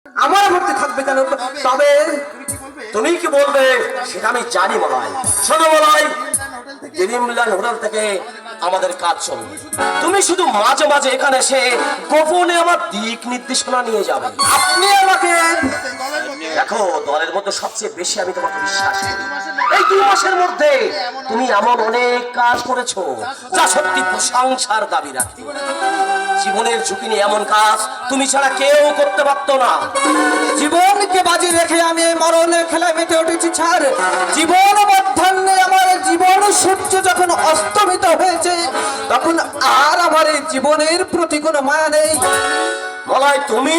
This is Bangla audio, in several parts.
আমার ভর্তি থাকবে কেন? তবে তুমি কি বলবে সেটা আমি জানি মলাই। শোনো মলাই, ড্রিমল্যান্ড হোটেল থেকে আমাদের কাজ চলবে। তুমি শুধু মাঝে মাঝে এখানে এসে গোপনে আমার দিক নির্দেশনা নিয়ে যাবে। আপনি আমাকে দেখো, দলের মধ্যে সবচেয়ে বেশি আমি তোমাকে বিশ্বাস করি। এই 2 মাসের মধ্যে তুমি এমন অনেক কাজ করেছো যা সত্যি প্রশংসার দাবি রাখে। জীবনের ঝুঁকি নিয়ে এমন কাজ তুমি ছাড়া কেউ করতে পারতো না। জীবনকে বাজি রেখে আমি মরণের খেলায় মেতে উঠেছি ছাড়। জীবন মধ্যাহ্নে আমার জীবন সূর্য যখন অস্তমিত হয়েছে তখন আর আমার এই জীবনের প্রতি কোনো মায়া নেই। মলাই, তুমি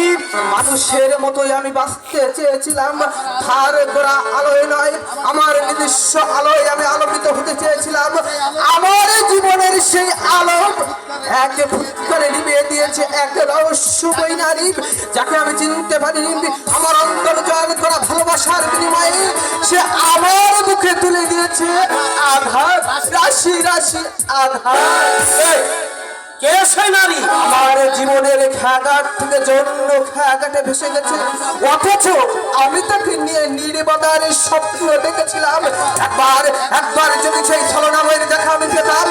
মানুষের মতোই আমি বাঁচতে চেয়েছিলাম, ধার করা আলোয় নয়, আমার নিজস্ব আলোয় আমি আলোকিত হতে চেয়েছিলাম। আমার জীবনের সেই আলো এক ফুৎকারে নিভিয়ে দিয়েছে এক রহস্যময় নারী, যাকে আমি চিনতে পারিনি। আমার অন্তর জয় করা ভালোবাসার বিনিময়ে সে আমার মুখে তুলে দিয়েছে আঘাত, রাশি রাশি আঘাত। কে সেই নারী? আমার জীবনের খেয়াঘাট থেকে জন্য খেয়াঘাটে ভেসে গেছে, অথচ আমি তাকে নিয়ে নির্বাদার স্বপ্ন দেখেছিলাম। একবার যদি সেই ছলনাময়ের দেখা আমি পেতাম,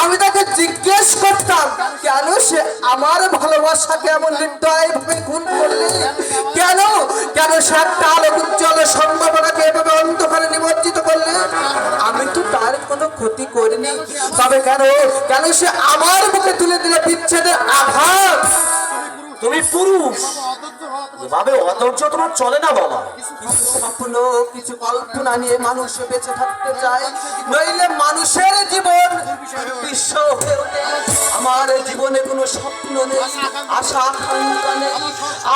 আমি তাকে জিজ্ঞেস করতাম কেন সে আমার ভালোবাসাকে এমন নির্দয় ভাবে খুন করলে, কেন কেন সে একটা আলো উজ্জ্বল সম্ভাবনাকে এভাবে অন্ধকারে নিমজ্জিত করলে। আমি তো তার কোনো ক্ষতি করিনি, তবে কেন কেন সে আমার মুখে তুলে দিলে বিচ্ছেদের আঘাত। তুমি পুরুষ, এভাবে অধৈর্য তোমার চলে না বাবা। স্বপ্ন কিছু কল্পনা নিয়ে মানুষ বেঁচে থাকতে চায়, নইলে মানুষের জীবন বিশ্ব হয়ে ওঠে। আমার জীবনে কোনো স্বপ্ন নেই, আশা আকাঙ্ক্ষা নেই।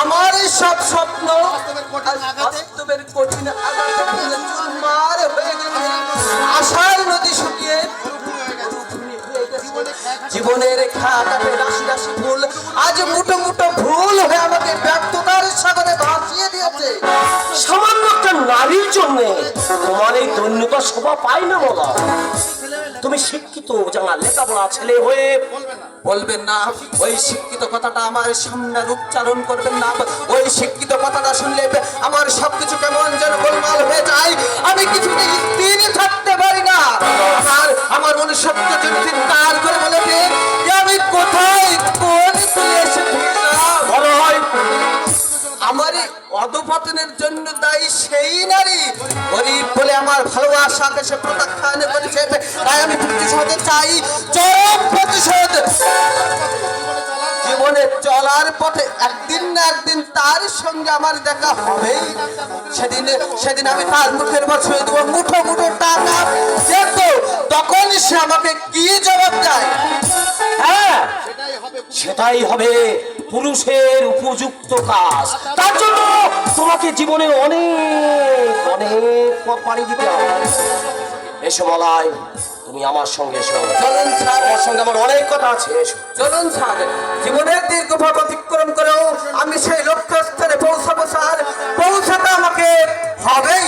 আমার সব স্বপ্ন বাস্তবের কঠিন আঘাতে চুরমার হয়ে গেছে। আশার নদী শুকিয়ে জীবনের খেয়াঘাটে রাশি রাশি ভুল আজ মুঠো মুঠো ভুল হয়ে আমাকে ব্যর্থতার সাগরে ভাসিয়ে দিয়েছে। সামান্য একটা নারীর জন্য তোমার এই দৈন্যতা শোভা পায় না বলা। তুমি শিক্ষিত, জানা লেখাপড়া ছেলে হয়ে বলবেন না ওই শিক্ষিত কথাটা আমার সামনে উচ্চারণ করবেন না। ওই শিক্ষিত কথাটা শুনলে আমার সবকিছু কেমন যেন গোলমাল হয়ে যায়। আমি কিছুতে স্থির থাকতে পারি না। আর আমার মনে সত্য চিন্তার করে বলেছে আমি কোথায় কোন এসে বড় হয়। আমার এই অধপতনের জন্য দায়ী সেই নারী। গরিব বলে আমার ভালোবাসাকে সে প্রত্যাখ্যান করেছে, তাই আমি প্রতিশোধ চাই, চরম প্রতিশোধ। জীবনে চলার পথে একদিন না একদিন তার সঙ্গে আমার দেখা হবেই। সেদিন আমি তার মুখের উপর ছুঁয়ে দেবো মুঠো মুঠো টাকা। দেখো তখন সে আমাকে কি জবাব দেয়। হ্যাঁ, সেটাই হবে পুরুষের উপযুক্ত কাজ। তার জন্য তোমাকে জীবনে অনেক অনেক পথ পাড়ি দিতে হবে। এসো মলাই, তুমি আমার সঙ্গে এসো। চলুন স্যার, আমার সঙ্গে আমার অনেক কথা আছে। এসো। চলুন স্যার, জীবনের দীর্ঘ পথ অতিক্রম করেও আমি সেই লক্ষ্যস্থানে পৌঁছাবো স্যার। পৌঁছাতে আমাকে হবেই।